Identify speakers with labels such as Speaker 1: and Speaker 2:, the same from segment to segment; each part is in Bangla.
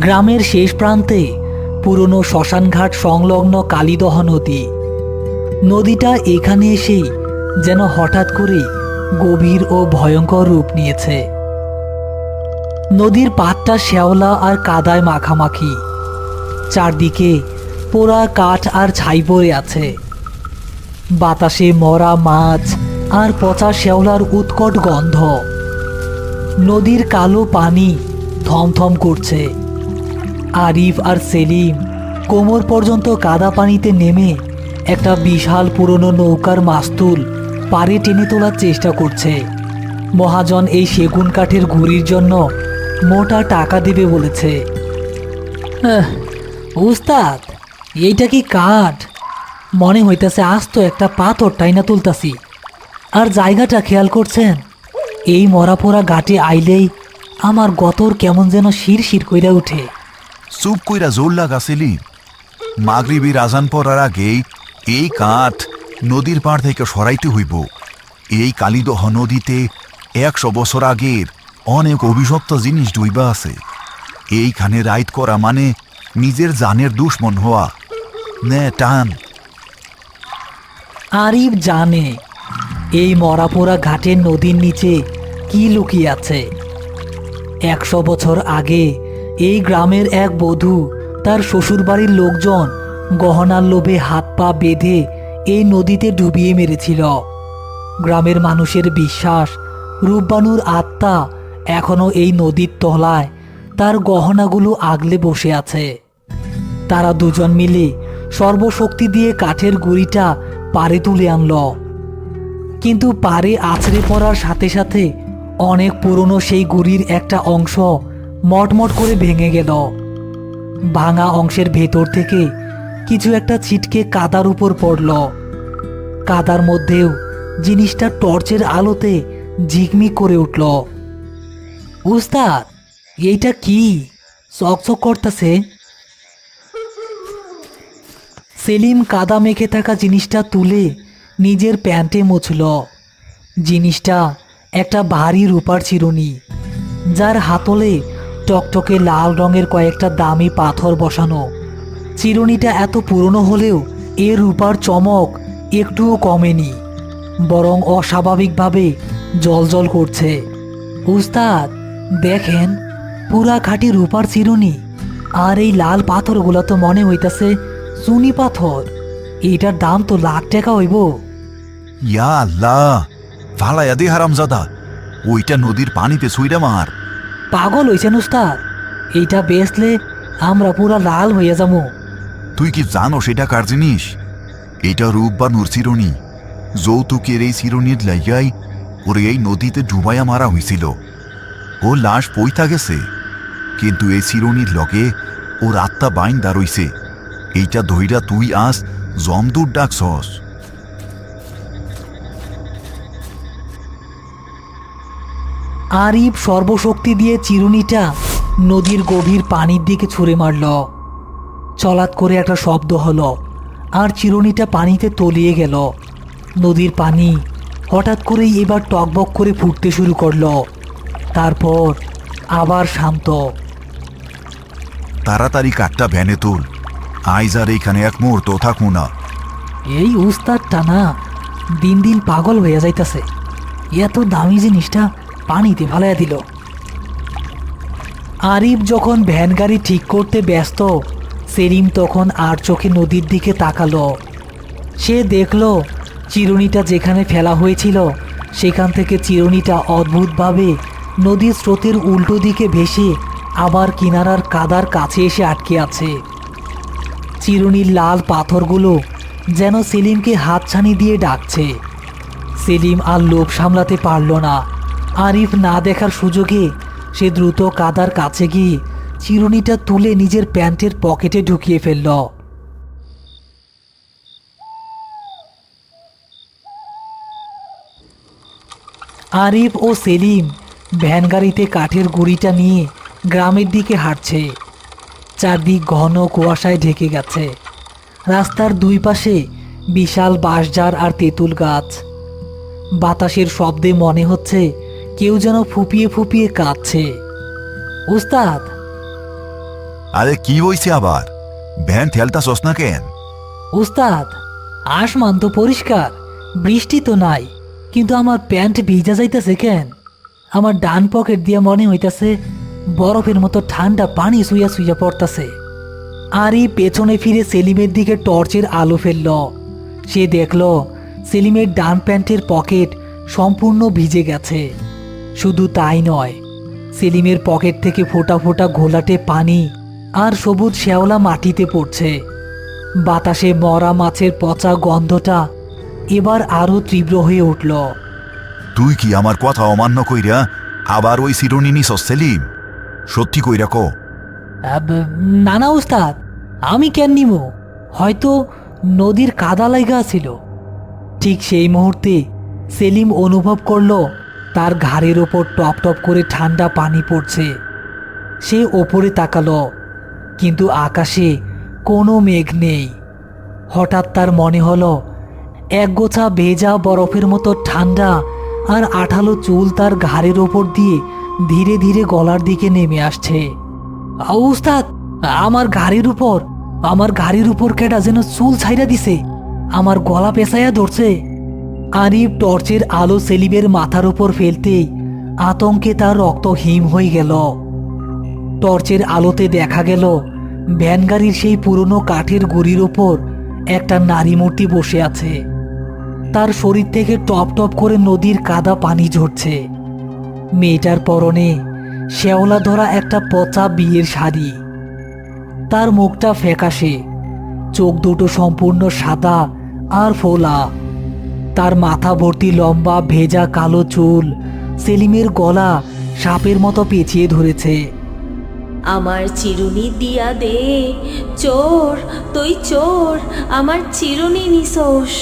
Speaker 1: গ্রামের শেষ প্রান্তে পুরনো শ্মশানঘাট সংলগ্ন কালীদহ নদী। নদীটা এখানে এসেই যেন হঠাৎ করে গভীর ও ভয়ঙ্কর রূপ নিয়েছে। নদীর পাড়টা শ্যাওলা আর কাদায় মাখামাখি, চারদিকে পোড়া কাঠ আর ছাই পড়ে আছে। বাতাসে মরা মাছ আর পচা শ্যাওলার উৎকট গন্ধ। নদীর কালো পানি থমথম করছে। আরিফ আর সেলিম কোমর পর্যন্ত কাদা পানিতে নেমে একটা বিশাল পুরনো নৌকার মাস্তুল পাড়ে টেনে তোলার চেষ্টা করছে। মহাজন এই সেগুন কাঠের গুঁড়ির জন্য মোটা টাকা দেবে বলেছে। উস্তাদ, এইটা কি কাঠ? মনে হইতেছে আস্ত একটা পাথর টাইনা তুলতাছি। আর জায়গাটা খেয়াল করছেন? এই মরাপোড়া ঘাটে আইলেই আমার গতর কেমন যেন শিরশির কইরা উঠে।
Speaker 2: চুপ কইরা জোর লাগা সেলিম। মাগরিবির আজান পড়ার আগেই এই কাঠ নদীর পাড় থেকে সরাইতে হইব। এই কালীদহ নদীতে 100 বছর আগের অনেক অভিশপ্ত জিনিস ডুইবা আছে। এইখানে রাইড করা মানে নিজের জানের দুশ্মন হওয়া। নে টান।
Speaker 1: আরিফ জানে এই মরাপোড়া ঘাটের নদীর নিচে কি লুকিয়ে আছে। 100 বছর আগে এই গ্রামের এক বধূ তার শ্বশুরবাড়ির লোকজন গহনার লোভে হাত পা বেঁধে এই নদীতে ডুবিয়ে মেরেছিল। গ্রামের মানুষের বিশ্বাস, রূপবানুর আত্মা এখনো এই নদীর তলায় তার গহনাগুলো আগলে বসে আছে। তারা দুজন মিলে সর্বশক্তি দিয়ে কাঠের গুঁড়িটা পাড়ে তুলে আনল। কিন্তু পাড়ে আছড়ে পড়ার সাথে সাথে অনেক পুরনো সেই গুঁড়ির একটা অংশ মটমট করে ভেঙে গেল। ভাঙা অংশের ভেতর থেকে কিছু একটা ছিটকে কাদার উপর পড়ল। কাদার মধ্যেও জিনিসটা টর্চের আলোতে ঝিকমিক করে উঠল। উস্তাদ, এইটা কি চকচক করতেছে? সেলিম কাদা মেখে থাকা জিনিসটা তুলে নিজের প্যান্টে মুছল। জিনিসটা একটা ভারী রূপার চিরুনি, যার হাতলে টকটকে লাল রঙের কয়েকটা দামি পাথর বসানো। চিরুনিটা এত পুরনো হলেও এর রূপার চমক একটুও কমেনি, বরং অস্বাভাবিকভাবে জ্বলজ্বল করছে। উস্তাদ দেখেন, পুরা খাঁটি রূপার চিরুনি। আর এই লাল পাথরগুলো তো মনে হইতাছে চুনি পাথর। এটার দাম তো লাখ টাকা হইব।
Speaker 2: ইয়া আল্লাহ, ভালাইয়া দে হারামজাদা। ওইটা নদীর পানিতে ছুইরা মার।
Speaker 1: পাগল হইছেন উস্তাদ? এইটা বেচলে আমরা পুরা লাল হইয়া যাবো।
Speaker 2: তুই কি জানো সেটা কার জিনিস? এটা রূপবানুর চিরুনি। যৌতুকের এই চিরুনির লাইয়াই ওরে এই নদীতে ডুবাইয়া মারা হয়েছিল। ও লাশ পইতা গেছে, কিন্তু এই চিরুনির লগে ওর আত্মা বাইন্দা রইছে। এইটা ধইরা তুই আজ জমদূর ডাকছস।
Speaker 1: আরিফ সর্বশক্তি দিয়ে চিরুনিটা নদীর গভীর পানির দিকে ছুঁড়ে মারল। চলাৎ করে একটা শব্দ হলো, আর চিরুনিটা পানিতে তলিয়ে গেল। নদীর পানি হঠাৎ করেই এবার টকবক করে ফুটতে শুরু করলো, তারপর আবার শান্ত।
Speaker 2: তাড়াতাড়ি কাঠটা ভ্যানে তুল। আইজ আর এইখানে এক মুহূর্ত থাকবো না।
Speaker 1: এই উস্তাদটা না দিন দিন পাগল হয়ে যাইতাছে। এত দামি জিনিসটা পানিতে ফালাইয়া দিল। আরিফ যখন ভ্যান গাড়ি ঠিক করতে ব্যস্ত, সেলিম তখন আর চোখে নদীর দিকে তাকালো। সে দেখল চিরুনিটা যেখানে ফেলা হয়েছিল সেখান থেকে চিরুনিটা অদ্ভুতভাবে নদীর স্রোতের উল্টো দিকে ভেসে আবার কিনারার কাদার কাছে এসে আটকে আছে। চিরুনির লাল পাথরগুলো যেন সেলিমকে হাতছানি দিয়ে ডাকছে। সেলিম আর লোভ সামলাতে পারল না। আরিফ না দেখার সুযোগে সে দ্রুত কাদার কাছে গিয়ে চিরুনিটা তুলে নিজের প্যান্টের পকেটে ঢুকিয়ে ফেলল। আরিফ ও সেলিম ভ্যান গাড়িতে কাঠের গুঁড়িটা নিয়ে গ্রামের দিকে হাঁটছে। চারদিক ঘন কুয়াশায় ঢেকে গেছে। রাস্তার দুই পাশে বিশাল বাঁশঝাড় আর তেঁতুল গাছ। বাতাসের শব্দে মনে হচ্ছে কেউ যেন ফুপিয়ে ফুপিয়ে কাঁদছে। উস্তাদ,
Speaker 2: আরে কি হইছে আবার? ভ্যান ঠেলতাছস না কেন?
Speaker 1: উস্তাদ, আসমান তো পরিষ্কার, বৃষ্টি তো নাই, কিন্তু আমার প্যান্ট ভিজা যাইতেছে কেন? আমার ডান পকেট দিয়ে মনে হইতাছে বরফের মতো ঠান্ডা পানি সুইয়া সুইয়া পড়তাছে। আর এই পেছনে ফিরে সেলিমের দিকে টর্চের আলো ফেলল। সে দেখল সেলিমের ডান প্যান্টের পকেট সম্পূর্ণ ভিজে গেছে। শুধু তাই নয়, সেলিমের পকেট থেকে ফোঁটা ফোঁটা ঘোলাটে পানি আর সবুজ শ্যাওলা মাটিতে পড়ছে। বাতাসে মরা মাছের পচা গন্ধটা এবার আরো তীব্র হয়ে উঠল।
Speaker 2: তুই কি আমার কথা অমান্য কইরা আবার ওই চিরুনি নিছস সেলিম? সত্যি কইরা ক।
Speaker 1: না না উস্তাদ, আমি কেন নিব? হয়তো নদীর কাদা লাইগা ছিল। ঠিক সেই মুহূর্তে সেলিম অনুভব করল তার ঘাড়ের ওপর টপ টপ করে ঠান্ডা পানি পড়ছে। সে ওপরে তাকালো, কিন্তু আকাশে কোনো মেঘ নেই। হঠাৎ তার মনে হলো একগোছা ভেজা বরফের মতো ঠান্ডা আর আঠালো চুল তার ঘাড়ের ওপর দিয়ে ধীরে ধীরে গলার দিকে নেমে আসছে। উস্তাদ, আমার ঘাড়ির উপর কেটা যেন চুল ছাইরা দিছে, আমার গলা পেঁচাইয়া ধরছে। আরিফ টর্চের আলো সেলিমের মাথার উপর ফেলতেই আতঙ্কে তার রক্ত হিম হয়ে গেল। টর্চের আলোতে দেখা গেল ভ্যান গাড়ির সেই পুরনো কাঠের গুড়ির ওপর একটা নারী মূর্তি বসে আছে। তার শরীর থেকে টপ টপ করে নদীর কাদা পানি ঝরছে। মেয়েটার পরনে শ্যাওলা ধরা একটা পচা বিয়ের শাড়ি। তার মুখটা ফ্যাকাশে, চোখ দুটো সম্পূর্ণ সাদা আর ফোলা। তার মাথা ভর্তি লম্বা ভেজা কালো চুল সেলিমের গলা সাপের মতো পেঁচিয়ে ধরেছে।
Speaker 3: আমার চিরুনি দিয়া দে, চোর তুই চোর, আমার চিরুনি নিছোস।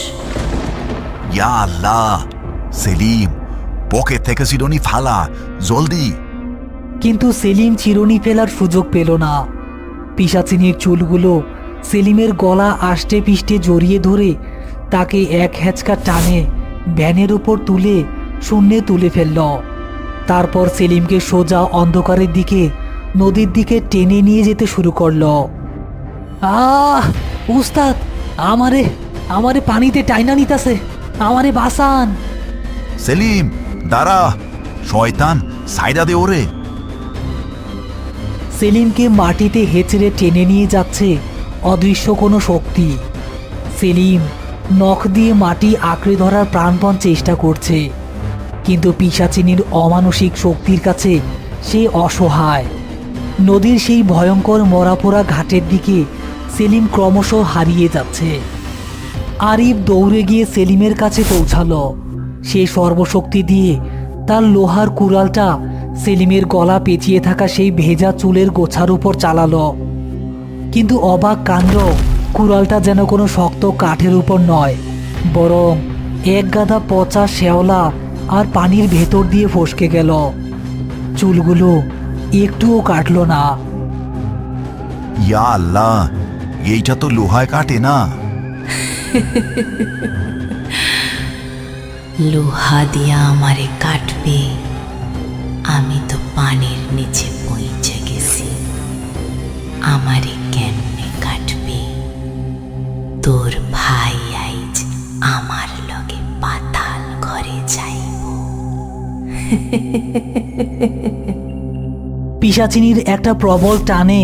Speaker 2: ইয়া আল্লাহ! সেলিম, পকেট থেকে চিরুনি ফালা, জলদি!
Speaker 1: কিন্তু সেলিম চিরুনি ফেলার সুযোগ পেল না। পিশাচিনীর চুলগুলো সেলিমের গলা আষ্টে পিষ্টে জড়িয়ে ধরে তাকে এক হ্যাচকা টানে ভ্যানের উপর তুলে শূন্যে তুলে ফেলল। তারপর সেলিমকে সোজা অন্ধকারের দিকে নদীর দিকে টেনে নিয়ে যেতে শুরু করলো। উস্তাদ, আমারে পানিতে টাইনা নিতাছে, আমারে বাঁচান।
Speaker 2: সেলিম, দাঁড়া! শয়তান, সাইডা দে ওরে!
Speaker 1: সেলিমকে মাটিতে হেঁচড়ে টেনে নিয়ে যাচ্ছে অদৃশ্য কোনো শক্তি। সেলিম নখ দিয়ে মাটি আঁকড়ে ধরার প্রাণপণ চেষ্টা করছে, কিন্তু পিশাচিনীর অমানসিক শক্তির কাছে সে অসহায়। নদীর সেই ভয়ঙ্কর মরাপোড়া ঘাটের দিকে সেলিম ক্রমশ হারিয়ে যাচ্ছে। আরিফ দৌড়ে গিয়ে সেলিমের কাছে পৌঁছালো। সে সর্বশক্তি দিয়ে তার লোহার কুড়ালটা সেলিমের গলা পেঁচিয়ে থাকা সেই ভেজা চুলের গোছার উপর চালালো। কিন্তু অবাক কাণ্ড, কুড়ালটা যেন কোনো শক্ত কাঠের উপর নয়, বরং এক গাদা পচা শ্যাওলা আর পানির ভেতর দিয়ে ফসকে গেল। চুলগুলো একটুও কাটল না।
Speaker 2: ইয়া আল্লাহ! এইটা তো লোহায় কাটে না।
Speaker 3: লোহা দিয়া আমারে কাটবে? আমি তো পানির নিচে পৌঁছে গেছি, আমারে কেমনে কাটবে? তোর ভাই আইজ আমার লগে পাতাল ঘরে যাইব।
Speaker 1: পিশাচিনীর একটা প্রবল টানে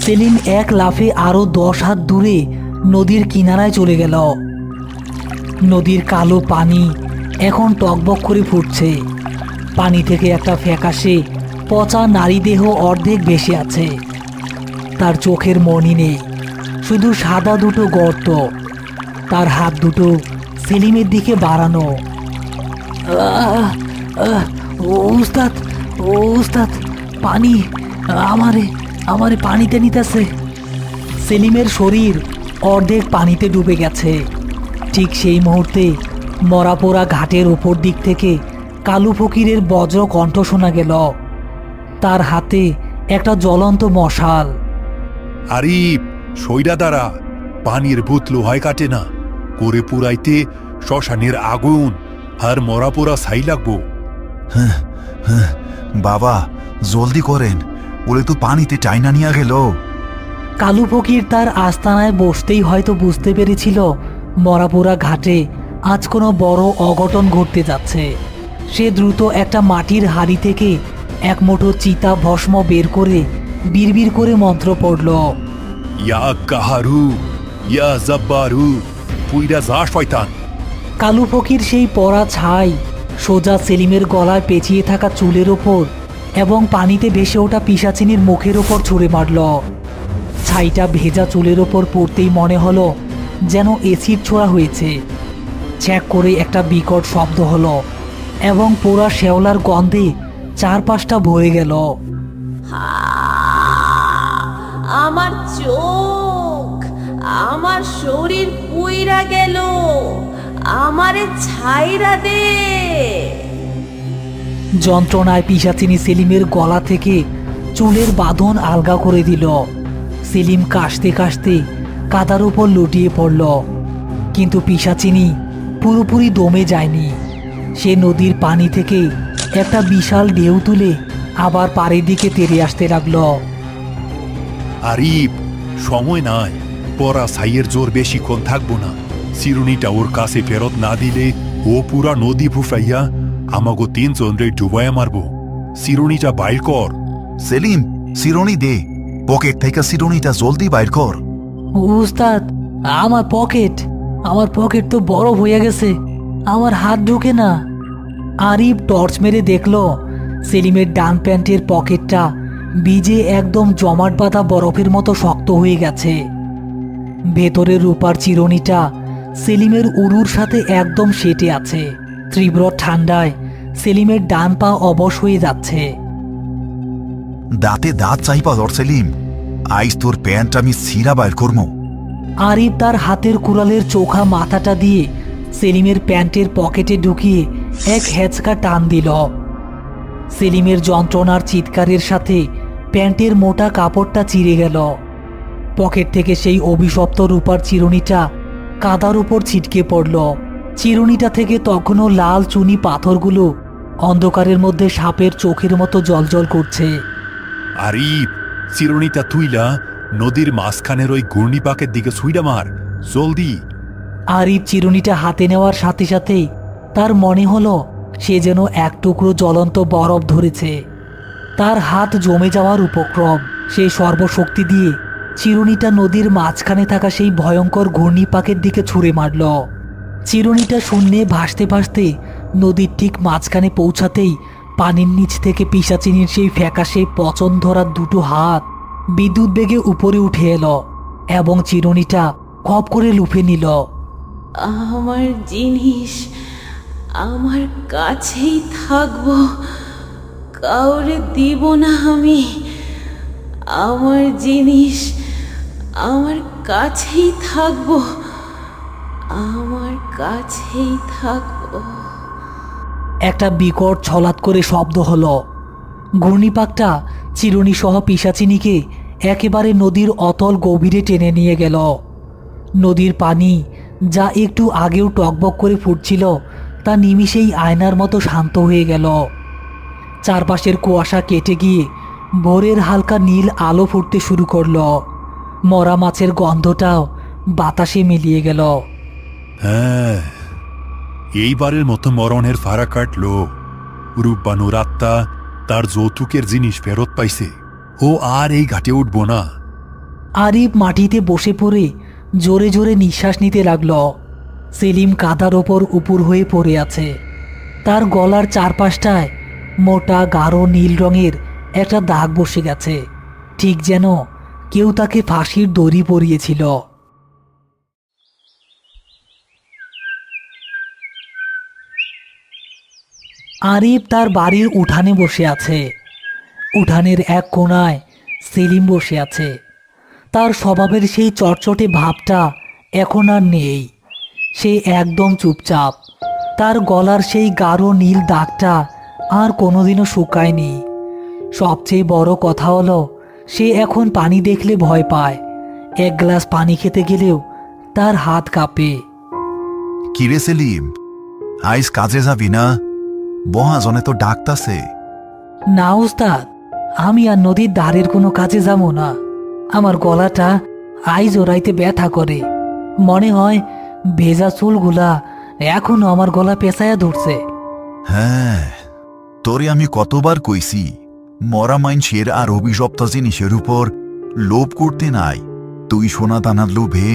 Speaker 1: সেলিম এক লাফে আরো 10 হাত দূরে নদীর কিনারায় চলে গেল। নদীর কালো পানি এখন টকবক করে ফুটছে। পানি থেকে একটা ফ্যাকাশে পচা নারী দেহ অর্ধেক ভেসে আছে। তার চোখের মনি নেই, শুধু সাদা দুটো গর্ত। তার হাত দুটো সেলিমের দিকে বাড়ানো। উস্তাদ, উস্তাদ, পানি! আমারে পানিতে নিতেছে। সেলিমের শরীর অর্ধেক পানিতে ডুবে গেছে। ঠিক সেই মুহূর্তে মরাপোড়া ঘাটের উপর দিক থেকে কালু ফকিরের বজ্র কণ্ঠ শোনা গেল। তার হাতে একটা জ্বলন্ত মশাল।
Speaker 4: আরিফ, সইরা দাঁড়া! পানির ভূত লোহায় কাটে না, করে পুরাইতে শ্মশানের আগুন আর মরা পোড়া ছাই লাগবো।
Speaker 2: বাবা, জলদি করেন, ওরে তো পানিতে টাইনা নিয়ে গেল।
Speaker 1: কালু ফকির তার আস্তানায় বসতেই হয়তো বুঝতে পেরেছিল মরাপোড়া ঘাটে আজ কোনো বড় অঘটন ঘটতে যাচ্ছে। সে দ্রুত একটা মাটির হাড়ি থেকে এক মুঠো চিতা ভস্ম বের করে বিড়বিড় করে মন্ত্র পড়ল।
Speaker 4: ইয়া কাহারু, ইয়া জব্বারু, পুইরা যা শয়তান।
Speaker 1: কালু ফকির সেই পরা ছাই সোজা সেলিমের গলায় পেঁচিয়ে থাকা চুলের ওপর এবং পানিতে ভেসে ওঠা পিশাচিনীর মুখের ওপর ছুঁড়ে মারল। ছাইটা ভেজা চুলের ওপর পড়তেই মনে হলো যেন এসিড ছোঁড়া হয়েছে। ছ্যাঁক করে একটা বিকট শব্দ হলো এবং পোড়া শেওলার গন্ধে চারপাশটা ভরে গেল।
Speaker 5: আমার চোখ, আমার শরীর পুইরা গেল, আমারে ছাইরা দে।
Speaker 1: যন্ত্রণায় পিশাচিনী সেলিমের গলা থেকে চুলের বাঁধন আলগা করে দিল। সেলিম কাশতে কাশতে কাদার উপর লুটিয়ে পড়ল, কিন্তু পিশাচিনী পুরোপুরি দমে যায়নি। সে নদীর পানি থেকে একটা বিশাল ঢেউ তুলে আবার পাড়ের দিকে তেড়ে আসতে লাগল।
Speaker 4: আরিফ, সময় নাই, পরা ছাইয়ের জোর বেশিক্ষণ থাকবো না। চিরুনিটা ওর কাছে ফেরত না দিলে ও পুরা নদী ফুফাইয়া আমাগো 3 জনরে ডুবাইয়া মারবো। চিরুনিটা বাইর কর।
Speaker 2: সেলিম, চিরুনি দে, পকেট থেকে চিরুনিটা জলদি বাইর কর।
Speaker 1: উস্তাদ, আমার পকেট তো বরফ হয়ে গেছে, আমার হাত ঢুকে না। আরিফ টর্চ মেরে দেখল সেলিমের ডান প্যান্টের পকেটটা ভিজে একদম জমাট বাঁধা বরফের মতো শক্ত হয়ে গেছে। ভেতরের রূপার চিরুনিটা সেলিমের উরুর সাথে একদম সেটে আছে। তীব্র ঠান্ডায় সেলিমের ডান পা অবশ হয়ে যাচ্ছে।
Speaker 2: দাঁতে দাঁত চাইপা ধর সেলিম, আইস তোর প্যান্ট আমি ছিঁড়া বাইর করবো।
Speaker 1: আরিফ তার হাতের কুড়ালের চোখা মাথাটা দিয়ে সেলিমের প্যান্টের পকেটে ঢুকিয়ে এক হেঁচকা টান দিল। সেলিমের যন্ত্রণার চিৎকারের সাথে প্যান্টের মোটা কাপড়টা চিরে গেল। পকেট থেকে সেই অভিশপ্ত রূপার চিরুনিটা কাদার উপর ছিটকে পড়ল। চিরুনিটা থেকে তখনও লাল চুনি পাথরগুলো অন্ধকারের মধ্যে সাপের চোখের মতো জ্বলজ্বল করছে।
Speaker 4: আরিফ, চিরুনিটা তুইলা নদীর মাঝখানের ওই ঘূর্ণিপাকের দিকে ছুইরা মার, জলদি।
Speaker 1: আরিফ চিরুনিটা হাতে নেওয়ার সাথে সাথেই তার মনে হলো সে যেন এক টুকরো জ্বলন্ত বরফ ধরেছে। তার হাত জমে যাওয়ার উপক্রম। সে সর্বশক্তি দিয়ে চিরুনিটা নদীর মাঝখানে থাকা সেই ভয়ঙ্কর ঘূর্ণিপাকের দিকে ছুঁড়ে মারল। চিরুনিটা শূন্যে ভাসতে ভাসতে নদীর ঠিক মাঝখানে পৌঁছাতেই পানির নিচ থেকে পিশাচিনীর সেই ফ্যাকাশে পচন ধরা দুটো হাত বিদ্যুৎ বেগে উপরে উঠে এলো এবং চিরুনিটা খপ করে লুফে নিল।
Speaker 5: আমার জিনিস আমার কাছেই থাকবো, কাউরে দিব না আমি। আমার জিনিস আমার কাছেই থাকবো, আমার কাছেই থাকবো।
Speaker 1: একটা বিকট ছলাৎ করে শব্দ হলো। ঘূর্ণিপাকটা চিরুনি সহ পিশাচিনীকে একেবারে নদীর অতল গভীরে টেনে নিয়ে গেল। নদীর পানি যা একটু আগেও টকবক করে ফুটছিল তা নিমিষেই আয়নার মতো শান্ত হয়ে গেল। চারপাশের কুয়াশা কেটে গিয়ে ভোরের হালকা নীল আলো ফুটতে শুরু করলো। মরা মাছের গন্ধটাও বাতাসে মিলিয়ে গেল।
Speaker 4: হ্যাঁ, এইবারের মতো মরণের ফাড়া কাটলো। রূপবানুর আত্মা তার যৌতুকের জিনিস ফেরত পাইছে। ও আর এই ঘাটে উঠব না।
Speaker 1: আরিফ মাটিতে বসে পড়ে জোরে জোরে নিঃশ্বাস নিতে লাগল। সেলিম কাদার ওপর উপুর হয়ে পড়ে আছে। তার গলার চারপাশটায় মোটা গাঢ় নীল রঙের একটা দাগ বসে গেছে, ঠিক যেন কেউ তাকে ফাঁসির দড়ি পরিয়েছিল। আরিফ তার বাড়ির উঠানে বসে আছে। উঠানের এক কোণায় সেলিম বসে আছে। তার স্বভাবের সেই চটচটে ভাবটা এখন আর নেই। সে একদম চুপচাপ। তার গলার সেই গাঢ় নীল দাগটা আর কোনোদিনও শুকায়নি। সবচেয়ে বড় কথা হলো সে এখন পানি দেখলে ভয় পায়। এক গ্লাস পানি খেতে গেলেও তার হাত কাঁপে।
Speaker 2: কিরে সেলিম, আইস কাজে যাবি না? বহাজনে তো ডাকতাছে।
Speaker 1: না উস্তাদ, আমি আর নদীর ধারের কোনো কাজে যাব না। আমার গলাটা আইজ ওরাইতে ব্যথা করে। মনে হয় ভেজা চুলগুলা এখনো আমার গলা পেঁচায়া ধরছে।
Speaker 2: হ্যাঁ, তোরে আমি কতবার কইছি মরা মাইনষের আর অভিশপ্ত জিনিসের উপর লোভ করতে নাই। তুই সোনা দানার লোভে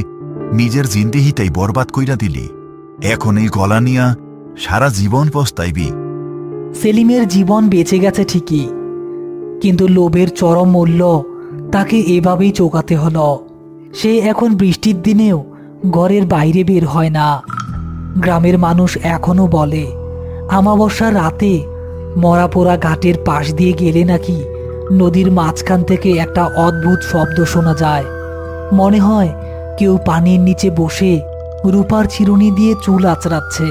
Speaker 2: নিজের জিন্দেহিটাই বরবাদ কইরা দিলি। এখন এই গলা নিয়া সারা জীবন পস্তাইবি।
Speaker 1: সেলিমের জীবন বেঁচে গেছে ঠিকই, কিন্তু লোভের চরম মূল্য তাকে এভাবেই চোকাতে হলো। সে এখন বৃষ্টির দিনেও ঘরের বাইরে বের হয় না। গ্রামের মানুষ এখনো বলে আমাবস্যার রাতে মরাপোড়া ঘাটের পাশ দিয়ে গেলে নাকি নদীর মাঝখান থেকে একটা অদ্ভুত শব্দ শোনা যায়। মনে হয় কেউ পানির নিচে বসে রূপার চিরুনি দিয়ে চুল আঁচড়াচ্ছে।